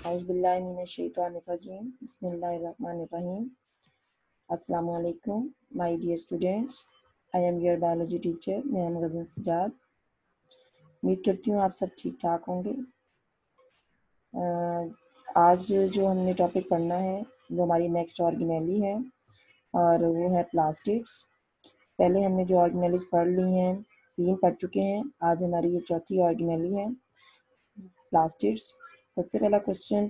Auzubillahiminash-shaytanir-rajim. Bismillahir-rahmanir-rahim. Assalamu alaikum, my dear students. I am your biology teacher, ma'am Ghazan Sajjad. उम्मीद करती हूँ आप सब ठीक ठाक होंगे। आज जो हमने टॉपिक पढ़ना है वो हमारी नेक्स्ट ऑर्गेनेली है और वो है प्लास्टिड्स। पहले हमने जो ऑर्गेनेलीज पढ़ ली हैं 3 पढ़ चुके हैं। आज हमारी ये चौथी ऑर्गेनेली है प्लास्टिड्स। सबसे पहला क्वेश्चन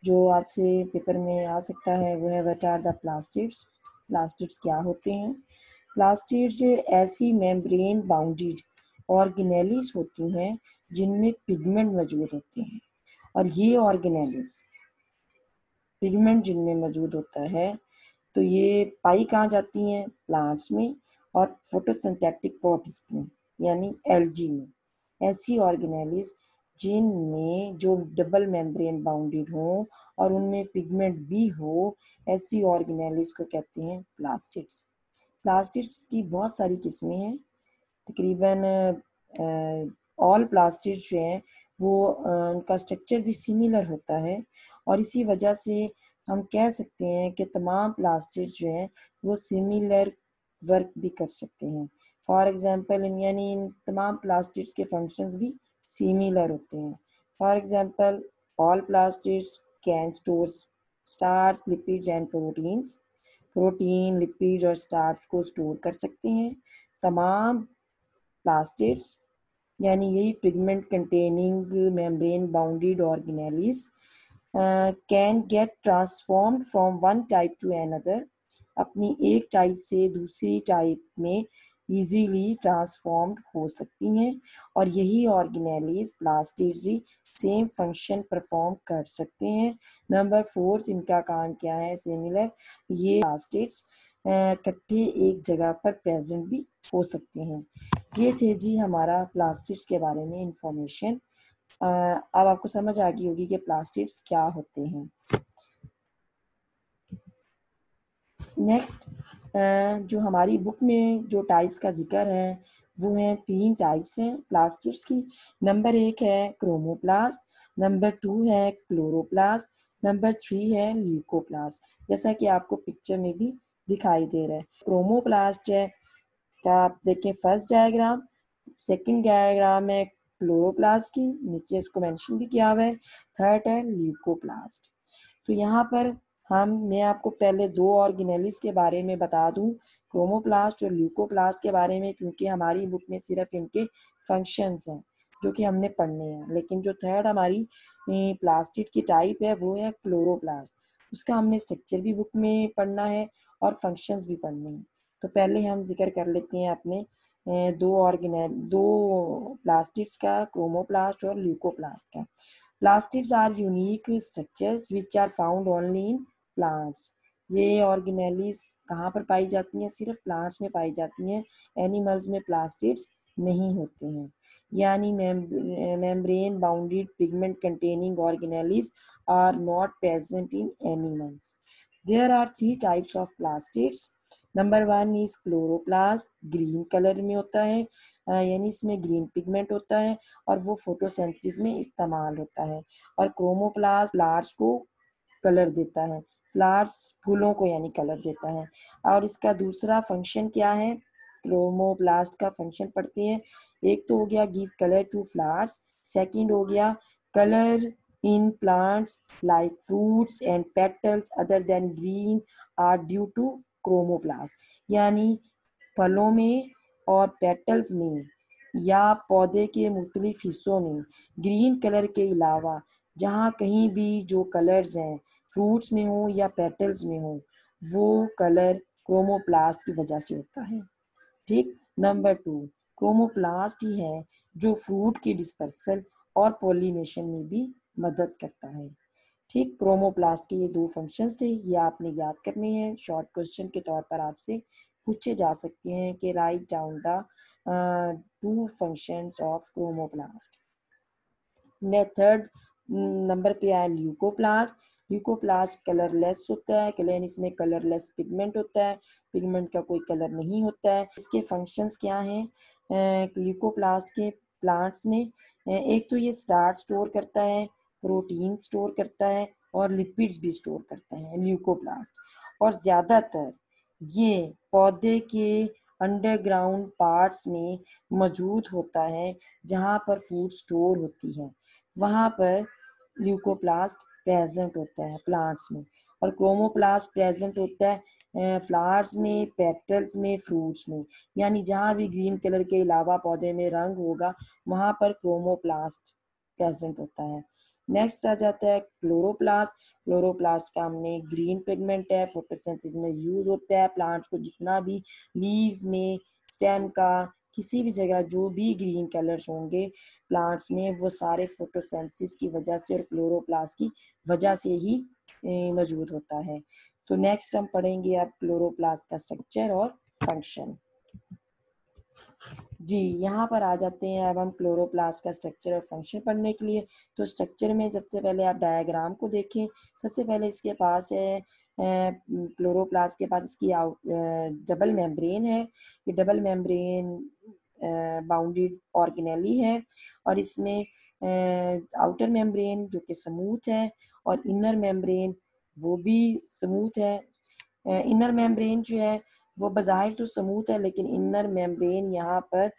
जो आपसे पेपर में आ सकता है वो है what are the plastids. Plastids क्या होते हैं? प्लास्टिड्स ऐसी मेम्ब्रेन बाउंडेड ऑर्गेनेलीज होती हैं जिनमें पिगमेंट मौजूद होते हैं और ये ऑर्गेनेलीज पिगमेंट जिनमें मौजूद होता है तो ये पाई कहाँ जाती हैं? प्लांट्स में और फोटोसिंथेटिक प्रोसेस में यानी एल्गी में। ऐसी ऑर्गेनेलीज जिनमें जो डबल मेम्ब्रेन बाउंडेड हो और उनमें पिगमेंट भी हो, ऐसी ऑर्गेनेलीज को कहते हैं प्लास्टिड्स। प्लास्टिड्स की बहुत सारी किस्में हैं। तकरीबन ऑल प्लास्टिड्स जो हैं वो उनका स्ट्रक्चर भी सिमिलर होता है और इसी वजह से हम कह सकते हैं कि तमाम प्लास्टिड्स जो हैं वो सिमिलर वर्क भी कर सकते हैं। फॉर एग्जांपल यानी इन तमाम प्लास्टिड्स के फंक्शंस भी सिमिलर होते हैं। For example all plastids can store starch, lipids and proteins. Protein, lipids और स्टार्च को स्टोर कर सकते हैं। तमाम प्लास्टिड्स यानी यही pigment containing membrane bounded organelles can get transformed from one type two another. अपनी एक टाइप से दूसरी टाइप में इजीली ट्रांसफॉर्म्ड हो सकती हैं और यही ऑर्गेनेलीज प्लास्टिड्स ही सेम फंक्शन परफॉर्म कर सकते हैं। नंबर 4 इनका काम क्या है? सिमिलर। ये प्लास्टिड्स इकट्ठे एक जगह पर प्रेजेंट भी हो सकते हैं। ये थे जी हमारा प्लास्टिड्स के बारे में इंफॉर्मेशन। अब आपको समझ आ गई होगी कि प्लास्टिड्स क्या होते हैं। नेक्स्ट जो हमारी बुक में जो टाइप्स का जिक्र है वो हैं 3 टाइप्स हैं प्लास्टिड्स की। नंबर 1 है क्रोमोप्लास्ट, नंबर 2 है क्लोरोप्लास्ट, नंबर 3 है ल्यूकोप्लास्ट। जैसा कि आपको पिक्चर में भी दिखाई दे रहा है। क्रोमोप्लास्ट है क्या आप देखें फर्स्ट डायग्राम, सेकंड डायग्राम है क्लोरोप्लास्ट की, नीचे इसको मेंशन भी किया हुआ है। थर्ड है ल्यूकोप्लास्ट। तो यहाँ पर मैं आपको पहले 2 ऑर्गेनेलीज के बारे में बता दूं, क्रोमोप्लास्ट और ल्यूकोप्लास्ट के बारे में, क्योंकि हमारी बुक में सिर्फ इनके फंक्शंस हैं जो कि हमने पढ़ने हैं। लेकिन जो थर्ड हमारी प्लास्टिड की टाइप है वो है क्लोरोप्लास्ट। उसका हमने स्ट्रक्चर भी बुक में पढ़ना है और फंक्शंस भी पढ़ने हैं। तो पहले हम जिक्र कर लेते हैं अपने 2 प्लास्टिड्स का, क्रोमोप्लास्ट और ल्यूकोप्लास्ट का। Plastids are unique structures which are found only in plants. ये ऑर्गेनेलीज कहाँ पर पाई जाती हैं? सिर्फ प्लांट्स में पाई जाती हैं। एनिमल्स में प्लास्टिड्स नहीं होते हैं। यानी membrane bounded pigment containing organelles are not present in animals. There are 3 types of plastids. Number 1 is chloroplast, green colour में होता है, यानी इसमें ग्रीन पिगमेंट होता है और वो फोटोसिंथेसिस में इस्तेमाल होता है। और क्रोमोप्लास्ट फ्लावर्स को कलर देता है, फ्लावर्स फूलों को यानी कलर देता है। और इसका दूसरा फंक्शन क्या है? क्रोमोप्लास्ट का फंक्शन पढ़ते हैं। एक तो हो गया give colour to flowers, second हो गया colour in plants like fruits and petals other than green are due to chromoplast। यानी फलों में और पेटल्स में या पौधे के मुख्तलिफ हिस्सों में ग्रीन कलर के अलावा जहाँ कहीं भी जो कलर्स हैं फ्रूट्स में हो या पेटल्स में हो वो कलर क्रोमोप्लास्ट की वजह से होता है। ठीक। नंबर 2 क्रोमोप्लास्ट ही है जो फ्रूट की डिस्पर्सल और पॉलिनेशन में भी मदद करता है। ठीक। क्रोमोप्लास्ट के ये 2 फंक्शंस थे, ये आपने याद करने हैं। शॉर्ट क्वेश्चन के तौर पर आपसे पूछे जा सकते हैं कि write down the 2 functions of chromoplast. Third number पे आया ल्यूकोप्लास्ट। ल्यूकोप्लास्ट कलरलेस होता है, कलर इसमें कलरलेस पिगमेंट होता है, पिगमेंट का कोई कलर नहीं होता है। इसके फंक्शंस क्या हैं ल्यूकोप्लास्ट के प्लांट्स में? एक तो ये स्टार्च स्टोर करता है, प्रोटीन स्टोर करता है और लिपिड्स भी स्टोर करता है, ल्यूकोप्लास्ट। और ज़्यादातर ये पौधे के अंडरग्राउंड पार्ट्स में मौजूद होता है, जहाँ पर फूड स्टोर होती है, वहाँ पर ल्यूकोप्लास्ट प्रेजेंट होता है प्लांट्स में। और क्रोमोप्लास्ट प्रेजेंट होता है फ्लावर्स में, पेटल्स में, फ्रूट्स में। यानी जहाँ भी ग्रीन कलर के अलावा पौधे में रंग होगा, वहाँ पर क्रोमोप्लास्ट प्रेजेंट होता है। नेक्स्ट आ जाता है क्लोरोप्लास्ट। क्लोरोप्लास्ट का हमने ग्रीन पिगमेंट है, फोटोसिंथेसिस में यूज होता है। प्लांट्स को जितना भी लीव्स में, स्टेम का, किसी भी जगह जो भी ग्रीन कलर्स होंगे प्लांट्स में, वो सारे फोटोसिंथेसिस की वजह से और क्लोरोप्लास्ट की वजह से ही मौजूद होता है। तो नेक्स्ट हम पढ़ेंगे अब क्लोरोप्लास्ट का स्ट्रक्चर और फंक्शन। जी, यहाँ पर आ जाते हैं अब हम क्लोरोप्लास्ट का स्ट्रक्चर और फंक्शन पढ़ने के लिए। तो स्ट्रक्चर में सबसे पहले आप डायग्राम को देखें। सबसे पहले इसके पास है क्लोरोप्लास्ट के पास इसकी डबल मेम्ब्रेन है। ये डबल मेम्ब्रेन बाउंडेड ऑर्गेनेली है और इसमें आउटर मेम्ब्रेन जो कि स्मूथ है और इनर मेम्ब्रेन वो भी स्मूथ है। इनर मेम्ब्रेन जो है वो बाहर तो स्मूथ है, लेकिन इनर मेम्ब्रेन यहाँ पर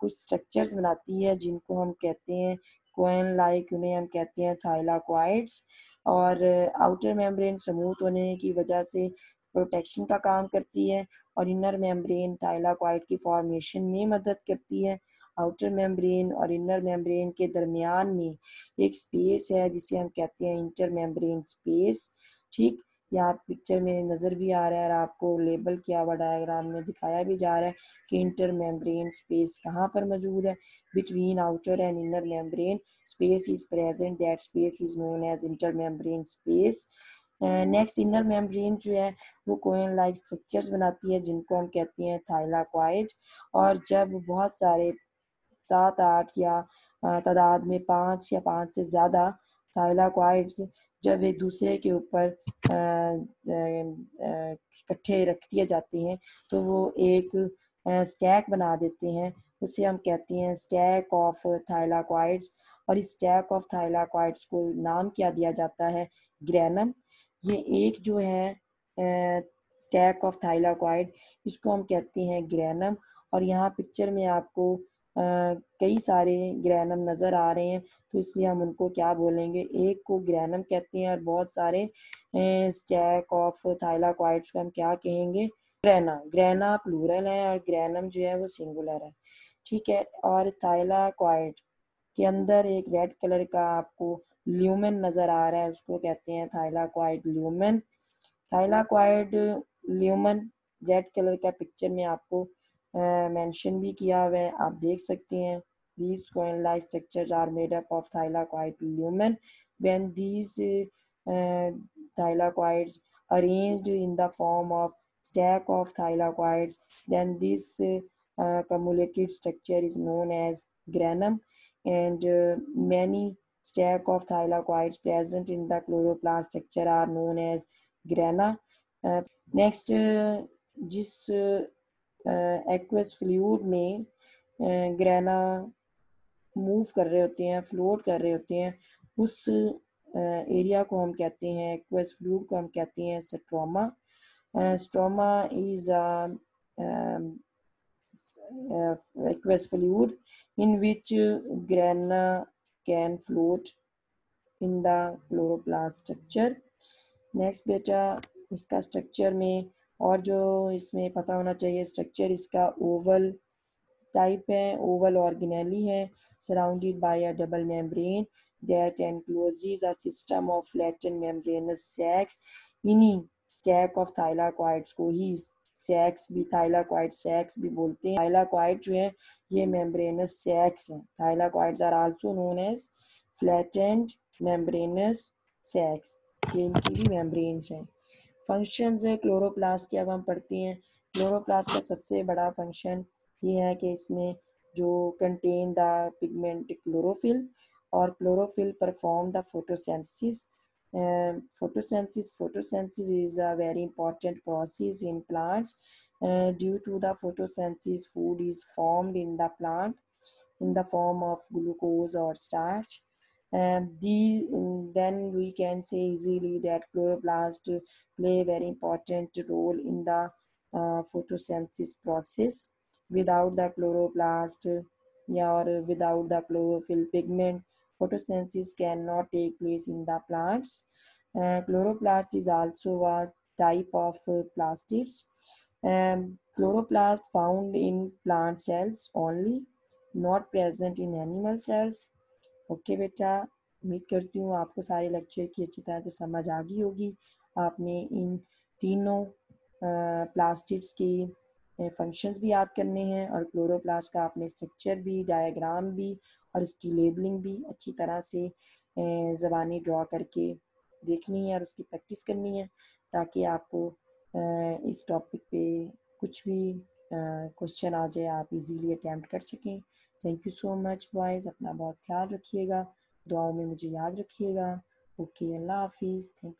कुछ स्ट्रक्चर्स बनाती है जिनको हम कहते हैं कोएन लाइक, उन्हें हम कहते हैं थाइलाकॉइड्स। और आउटर मेम्ब्रेन स्मूथ होने की वजह से प्रोटेक्शन का काम करती है और इनर मेम्ब्रेन थाइलाकॉइड की फॉर्मेशन में मदद करती है। आउटर मेम्ब्रेन और इनर मेम्ब्रेन के दरमियान में एक स्पेस है जिसे हम कहते हैं इंटर मेम्ब्रेन स्पेस। ठीक, यहाँ पिक्चर में नज़र भी आ रहा है और आपको लेबल किया हुआ डायग्राम में दिखाया भी जा रहा है कि इंटर मेम्ब्रेन स्पेस कहाँ पर मौजूद है। Between outer and inner membrane space is present, that space is known as inter membrane space. Next, inner membrane जो है वो कोएन लाइक स्ट्रक्चर्स बनाती है जिनको हम कहते हैं थाइलाकॉइड। और जब बहुत सारे 7-8 या तादाद में 5 या 5 से ज़्यादा थाइलाकॉइड्स जब एक दूसरे के ऊपर इकट्ठे रख दिए जाते हैं तो वो एक स्टैक बना देते हैं। उसे हम कहते हैं स्टैक ऑफ थाइलाकॉइड्स। और इस स्टैक ऑफ थाइलाकॉइड्स को नाम क्या दिया जाता है? ग्रेनम। ये एक जो है स्टैक ऑफ थाइलाकॉइड, इसको हम कहते हैं ग्रेनम। और यहाँ पिक्चर में आपको कई सारे ग्रेनम नज़र आ रहे हैं, तो इसलिए हम उनको क्या बोलेंगे, एक को ग्रेनम कहते हैं और बहुत सारे स्टैक ऑफ थाइलाकॉइड्स को हम क्या कहेंगे? ग्रेना। ग्रेना प्लूरल है और ग्रेनम जो है वो सिंगुलर है। ठीक है। और थाइलाकॉइड के अंदर एक रेड कलर का आपको ल्यूमेन नज़र आ रहा है, उसको कहते हैं thylakoid lumen. Thylakoid lumen red colour का पिक्चर में आपको मेंशन भी किया हुआ है, आप देख सकते हैं। These coin-like structures are made up of thylakoid lumen. When these thylakoids arranged in the form of stack of thylakoids, then this cumulated structure is known as granum. And many stack of thylakoids present in the chloroplast structure are known as grana. Next, जिस aqueous fluid में grana move कर रहे होते हैं, float कर रहे होते हैं, उस एरिया को हम कहते हैं, एक्वस फ्लूइड को हम कहते हैं stroma. Stroma is aqueous fluid in which grana can float in the chloroplast structure. Next बेटा, इसका स्ट्रक्चर में और जो इसमें पता होना चाहिए, स्ट्रक्चर इसका ओवल टाइप है, ओवल ऑर्गेनेली है, surrounded by a double membrane that encloses a system of flattened membranous sacs. इन्हीं स्टैक ऑफ थाइलाकॉइड्स को ही सैक्स भी, थाइलाकॉइड सैक्स भी बोलते हैं। थाइलाकॉइड जो है ये मेम्ब्रेनस सैक्स हैं। Thylakoids are also known as flattened membranous sacs. ये इनकी भी मेम्ब्रेन्स हैं। फंक्शंस है क्लोरोप्लास्ट के, अब हम पढ़ते हैं। क्लोरोप्लास्ट का सबसे बड़ा फंक्शन ये है कि इसमें जो कंटेन द पिगमेंट क्लोरोफिल, और chlorophyll perform the photosynthesis. photosynthesis is a very important process in plants. Due to the photosynthesis, food is formed in the plant in the form of glucose or starch. Then we can say easily that chloroplast play a very important role in the photosynthesis process. Without the chloroplast, yeah, or without the chlorophyll pigment, photosynthesis cannot take place in the plants. Chloroplast is also a type of plastids. Chloroplast found in plant cells only, not present in animal cells. Okay बेटा, उम्मीद करती हूँ आपको सारे lecture की अच्छी तरह से समझ आ गई होगी। आपने इन तीनों प्लास्टिड्स की फंक्शंस भी याद करने हैं और क्लोरोप्लास्ट का आपने स्ट्रक्चर भी, डायग्राम भी और उसकी लेबलिंग भी अच्छी तरह से ज़बानी ड्रॉ करके देखनी है और उसकी प्रैक्टिस करनी है, ताकि आपको इस टॉपिक पे कुछ भी क्वेश्चन आ जाए आप इजीली अटैम्प्ट कर सकें। Thank you so much boys, अपना बहुत ख्याल रखिएगा, दुआओं में मुझे याद रखिएगा। ओके, अल्लाह हाफिज़, थैंक यू।